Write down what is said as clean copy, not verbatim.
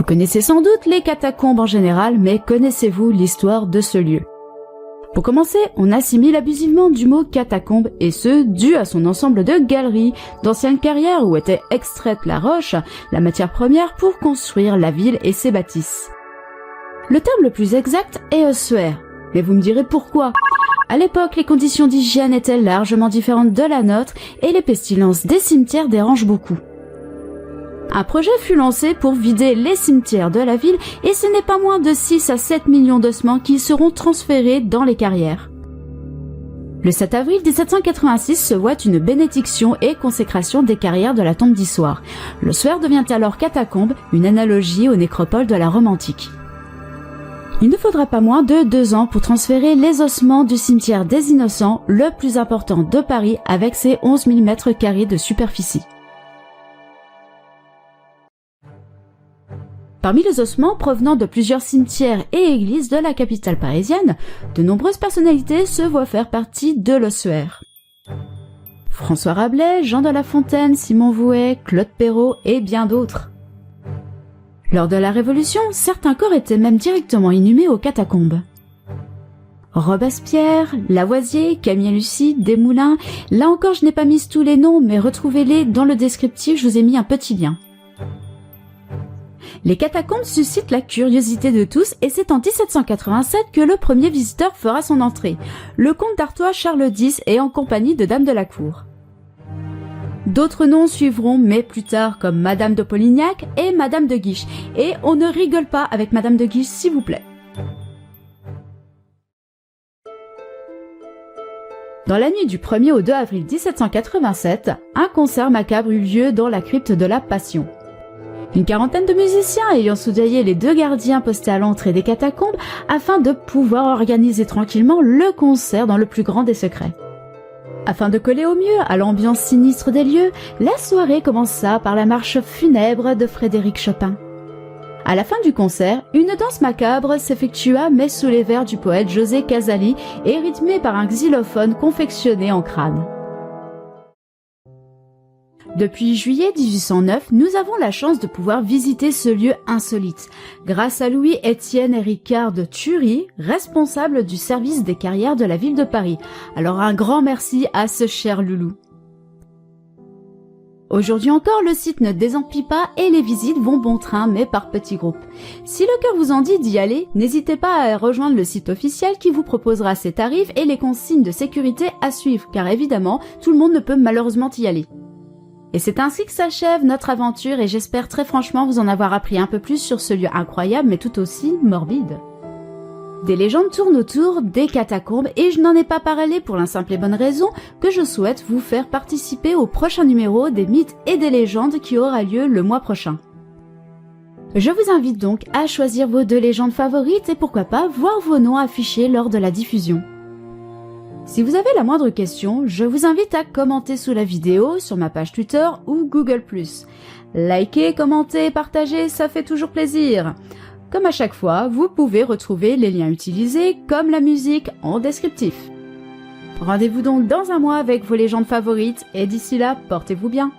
connaissez sans doute les catacombes en général, mais connaissez-vous l'histoire de ce lieu? Pour commencer, on assimile abusivement du mot catacombe, et ce, dû à son ensemble de galeries, d'anciennes carrières où était extraite la roche, la matière première pour construire la ville et ses bâtisses. Le terme le plus exact est ossuaire, mais vous me direz pourquoi? À l'époque, les conditions d'hygiène étaient largement différentes de la nôtre, et les pestilences des cimetières dérangent beaucoup. Un projet fut lancé pour vider les cimetières de la ville et ce n'est pas moins de 6 à 7 millions d'ossements qui seront transférés dans les carrières. Le 7 avril 1786 se voit une bénédiction et consécration des carrières de la tombe d'Issoire. L'ossuaire devient alors catacombe, une analogie aux nécropoles de la Rome antique. Il ne faudra pas moins de 2 ans pour transférer les ossements du cimetière des Innocents, le plus important de Paris avec ses 11 000 m² de superficie. Parmi les ossements provenant de plusieurs cimetières et églises de la capitale parisienne, de nombreuses personnalités se voient faire partie de l'ossuaire. François Rabelais, Jean de La Fontaine, Simon Vouet, Claude Perrault et bien d'autres. Lors de la Révolution, certains corps étaient même directement inhumés aux catacombes. Robespierre, Lavoisier, Camille Lucie, Desmoulins, là encore je n'ai pas mis tous les noms, mais retrouvez-les dans le descriptif, je vous ai mis un petit lien. Les catacombes suscitent la curiosité de tous et c'est en 1787 que le premier visiteur fera son entrée, le comte d'Artois Charles X et en compagnie de dames de la cour. D'autres noms suivront, mais plus tard, comme Madame de Polignac et Madame de Guiche, et on ne rigole pas avec Madame de Guiche s'il vous plaît. Dans la nuit du 1er au 2 avril 1787, un concert macabre eut lieu dans la crypte de la Passion. Une quarantaine de musiciens ayant soudoyé les 2 gardiens postés à l'entrée des catacombes afin de pouvoir organiser tranquillement le concert dans le plus grand des secrets. Afin de coller au mieux à l'ambiance sinistre des lieux, la soirée commença par la marche funèbre de Frédéric Chopin. À la fin du concert, une danse macabre s'effectua mais sous les vers du poète José Casali et rythmée par un xylophone confectionné en crâne. Depuis juillet 1809, nous avons la chance de pouvoir visiter ce lieu insolite, grâce à Louis-Étienne et Ricard de Thury, responsables du service des carrières de la ville de Paris. Alors un grand merci à ce cher loulou. Aujourd'hui encore, le site ne désemplit pas et les visites vont bon train, mais par petits groupes. Si le cœur vous en dit d'y aller, n'hésitez pas à rejoindre le site officiel qui vous proposera ses tarifs et les consignes de sécurité à suivre, car évidemment, tout le monde ne peut malheureusement y aller. Et c'est ainsi que s'achève notre aventure et j'espère très franchement vous en avoir appris un peu plus sur ce lieu incroyable mais tout aussi morbide. Des légendes tournent autour des catacombes et je n'en ai pas parlé pour la simple et bonne raison que je souhaite vous faire participer au prochain numéro des mythes et des légendes qui aura lieu le mois prochain. Je vous invite donc à choisir vos 2 légendes favorites et pourquoi pas voir vos noms affichés lors de la diffusion. Si vous avez la moindre question, je vous invite à commenter sous la vidéo sur ma page Twitter ou Google+. Likez, commentez, partagez, ça fait toujours plaisir. Comme à chaque fois, vous pouvez retrouver les liens utilisés comme la musique en descriptif. Rendez-vous donc dans un mois avec vos légendes favorites et d'ici là, portez-vous bien.